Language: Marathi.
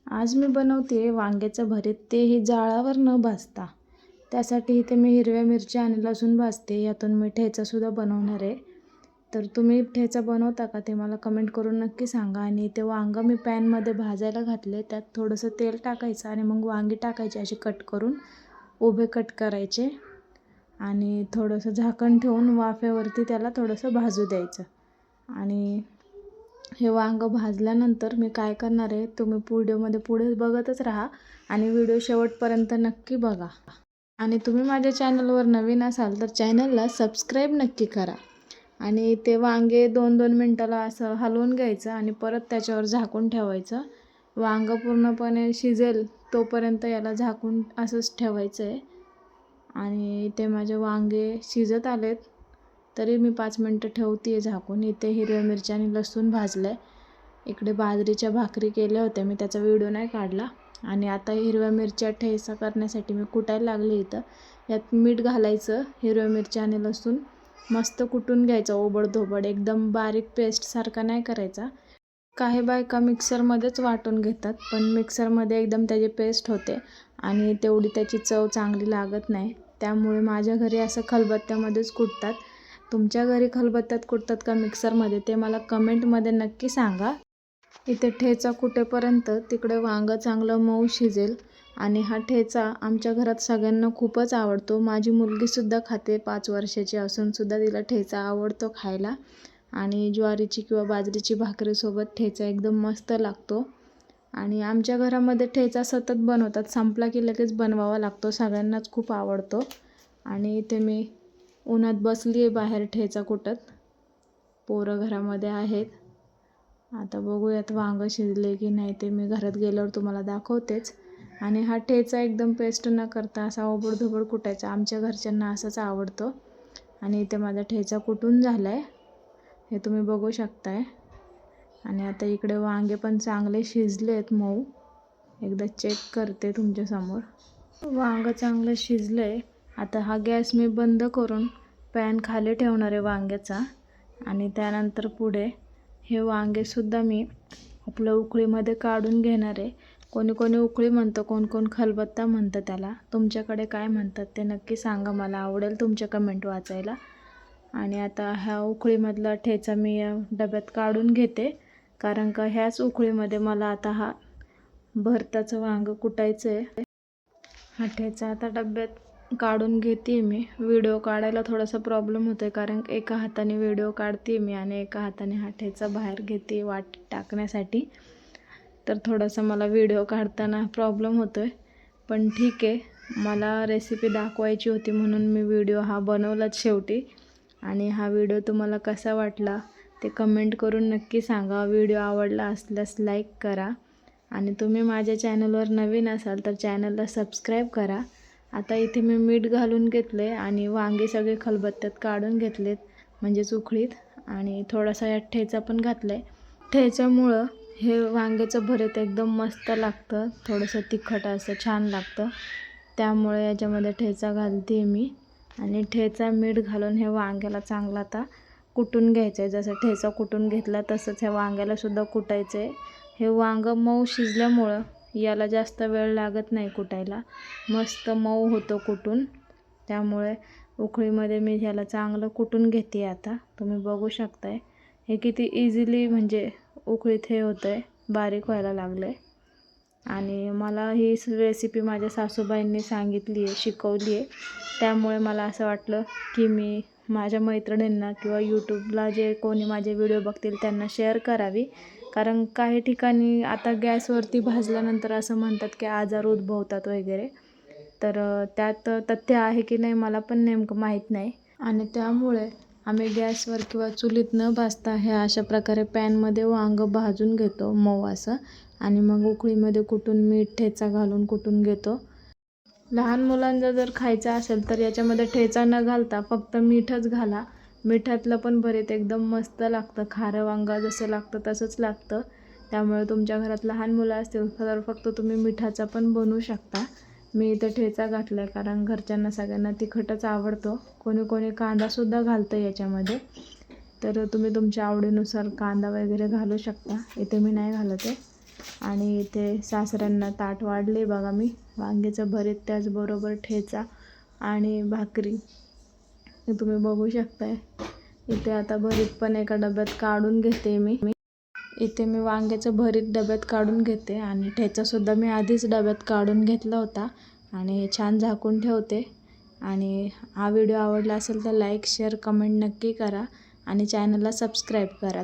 आज मी बनवते वांग्याचं भरीत, तेही जाळावर न भाजता. त्यासाठी इथे मी हिरव्या मिरच्या आणि लसूण भाजते. यातून मी ठेचासुद्धा बनवणार आहे. तर तुम्ही ठेचा बनवता का ते मला कमेंट करून नक्की सांगा. आणि ते वांगं मी पॅनमध्ये भाजायला घातले. त्यात थोडंसं तेल टाकायचं आणि मग वांगी टाकायची, अशी कट करून उभे कट करायचे आणि थोडंसं झाकण ठेवून वाफेवरती त्याला थोडंसं भाजू द्यायचं. आणि हे वांगं भाजल्यानंतर मी काय करणार आहे, तुम्ही व्हिडिओमध्ये पुढे बघतच राहा आणि व्हिडिओ शेवटपर्यंत नक्की बघा. आणि तुम्ही माझ्या चॅनलवर नवीन असाल तर चॅनलला सबस्क्राईब नक्की करा. आणि ते वांगे 2-2 मिनटाला असं हलवून घ्यायचं आणि परत त्याच्यावर झाकून ठेवायचं. वांगं पूर्णपणे शिजेल तोपर्यंत याला झाकून असंच ठेवायचं आहे. आणि ते माझे वांगे शिजत आलेत तरी मी 5 मिनटं ठेवते आहे झाकून. इथे हिरव्या मिरच्या आणि लसूण भाजलं आहे. इकडे बाजरीच्या भाकरी केल्या होत्या, मी त्याचा व्हिडिओ नाही काढला. आणि आता हिरव्या मिरच्या ठेचा करण्यासाठी मी कुटायला लागले. इथं यात मीठ घालायचं, हिरव्या मिरच्या आणि लसूण मस्त कुटून घ्यायचं ओबडधोबड, एकदम बारीक पेस्टसारखा नाही करायचा. काही बायका मिक्सरमध्येच वाटून घेतात, पण मिक्सरमध्ये एकदम त्याची पेस्ट होते आणि तेवढी त्याची चव चांगली लागत नाही. त्यामुळे माझ्या घरी असं खलबत्त्यामध्येच कुटतात. तुमच्या घरी खलबत्त्यात कुटतात का मिक्सरमध्ये, ते मला कमेंटमध्ये नक्की सांगा. इथे ठेचा कुटेपर्यंत तिकडे वांगं चांगलं मऊ शिजेल. आणि हा ठेचा आमच्या घरात सगळ्यांना खूपच आवडतो. माझी मुलगीसुद्धा खाते, 5 वर्षाची असूनसुद्धा तिला ठेचा आवडतो खायला. आणि ज्वारीची किंवा बाजरीची भाकरीसोबत ठेचा एकदम मस्त लागतो. आणि आमच्या घरामध्ये ठेचा सतत बनवतात, संपला की लगेच बनवावा लागतो, सगळ्यांनाच खूप आवडतो. आणि इथे मी उन्हात बसली आहे बाहेर ठेचा कुटत. पोरं घरामध्ये आहेत. आता बघूयात वांगं शिजले की नाही, ते मी घरात गेल्यावर तुम्हाला दाखवतेच. आणि हा ठेचा एकदम पेस्ट न करता असा ओबडधोबड कुटायचा, आमच्या घरच्यांना असंच आवडतो. आणि इथे माझा ठेचा कुटून झाला आहे, हे तुम्ही बघू शकताय. आणि आता इकडे वांगे पण चांगले शिजले आहेत मऊ. एकदा चेक करते तुमच्यासमोर. वांगं चांगलं शिजलं आहे. आता हा गॅस मी बंद करून पॅन खाली ठेवणार आहे वांग्याचा. आणि त्यानंतर पुढे हे वांगेसुद्धा मी आपल्या उकळीमध्ये काढून घेणार आहे. कोणी कोणी उकळी म्हणतं, कोण कोण खलबत्ता म्हणतं त्याला. तुमच्याकडे काय म्हणतात ते नक्की सांगा, मला आवडेल तुमच्या कमेंट वाचायला. आणि आता ह्या उकळीमधला ठेचा मी या डब्यात काढून घेते, कारण का ह्याच उकळीमध्ये मला आता हा भरताचं वांगं कुटायचं आहे. हा ठेचा आता डब्यात काढून घेते मी. व्हिडिओ काढायला थोडासा प्रॉब्लेम होतो आहे, कारण एका हाताने व्हिडिओ काढते मी आणि एका हाताने हा ठेचा बाहेर घेते वाटीत टाकण्यासाठी. तर थोडासा मला व्हिडिओ काढताना प्रॉब्लेम होतो आहे, पण ठीक आहे. मला रेसिपी दाखवायची होती म्हणून मी व्हिडिओ हा बनवलाच शेवटी. आणि हा व्हिडिओ तुम्हाला कसा वाटला ते कमेंट करून नक्की सांगा. व्हिडिओ आवडला असल्यास लाईक करा. आणि तुम्ही माझ्या चॅनलवर नवीन असाल तर चॅनलला सबस्क्राईब करा. आता इथे मी मीठ घालून घेतलं आहे आणि वांगे सगळे खलबत्त्यात काढून घेतलेत, म्हणजेच उकळीत. आणि थोडासा यात ठेचा पण घातला आहे. ठेच्यामुळं हे वांग्याचं भरीत एकदम मस्त लागतं, थोडंसं तिखट असं छान लागतं. त्यामुळे याच्यामध्ये ठेचा घालते मी. आणि ठेचा मीठ घालून हे वांग्याला चांगलं आता कुटून घ्यायचं आहे. जसं ठेचा कुटून घेतला तसंच ह्या वांग्यालासुद्धा कुटायचं आहे. हे वांगं मऊ शिजल्यामुळं याला जास्त वेळ लागत नाही कुटायला, मस्त मऊ होतं कुटून. त्यामुळे उकळीमध्ये मी ह्याला चांगलं कुटून घेते. आता तुम्ही बघू शकताय हे किती इझिली म्हणजे उकळीत हे होतं आहे, बारीक व्हायला लागलं आहे. आणि मला ही रेसिपी माझ्या सासूबाईंनी सांगितली आहे, शिकवली आहे. त्यामुळे मला असं वाटलं की मी माझ्या मैत्रिणींना किंवा यूट्यूबला जे कोणी माझे व्हिडिओ बघतील त्यांना शेअर करावी. कारण काही ठिकाणी आता गॅसवरती भाजल्यानंतर असं म्हणतात की आजार उद्भवतात वगैरे. तर त्यात तथ्य आहे की नाही मला पण नेमकं माहीत नाही. आणि त्यामुळे आम्ही गॅसवर किंवा चुलीत न भाजता हे अशा प्रकारे पॅनमध्ये वांगं भाजून घेतो मऊ असं. आणि मग उकळीमध्ये कुटून मीठ ठेचा घालून कुटून घेतो. लहान मुलांना जर खायचं असेल तर याच्यामध्ये ठेचा न घालता फक्त मीठच घाला. मिठातलं पण भरीत एकदम मस्त लागतं, खारं वांगा जसं लागतं तसंच लागतं. त्यामुळे तुमच्या घरात लहान मुलं असतील तर फक्त तुम्ही मिठाचा पण बनवू शकता. मी इथं ठेचा घातला आहे कारण घरच्यांना सगळ्यांना तिखटच आवडतो. कोणी कोणी कांदासुद्धा घालतं याच्यामध्ये, तर तुम्ही तुमच्या आवडीनुसार कांदा वगैरे घालू शकता. इथे मी नाही घालत आहे. आणि इथे सासऱ्यांना ताट वाढले बघा मी. वांग्याचं भरीत त्याचबरोबर ठेचा आणि भाकरी हे तुम्ही बघू शकताय. इथे आता भरीत पण एका डब्यात काढून घेते मी. इथे मी वांग्याचं भरीत डब्यात काढून घेते आणि ठेचासुद्धा मी आधीच डब्यात काढून घेतला होता आणि छान झाकून ठेवते. आणि हा व्हिडिओ आवडला असेल तर लाईक शेअर कमेंट नक्की करा आणि चॅनलला सबस्क्राईब करा.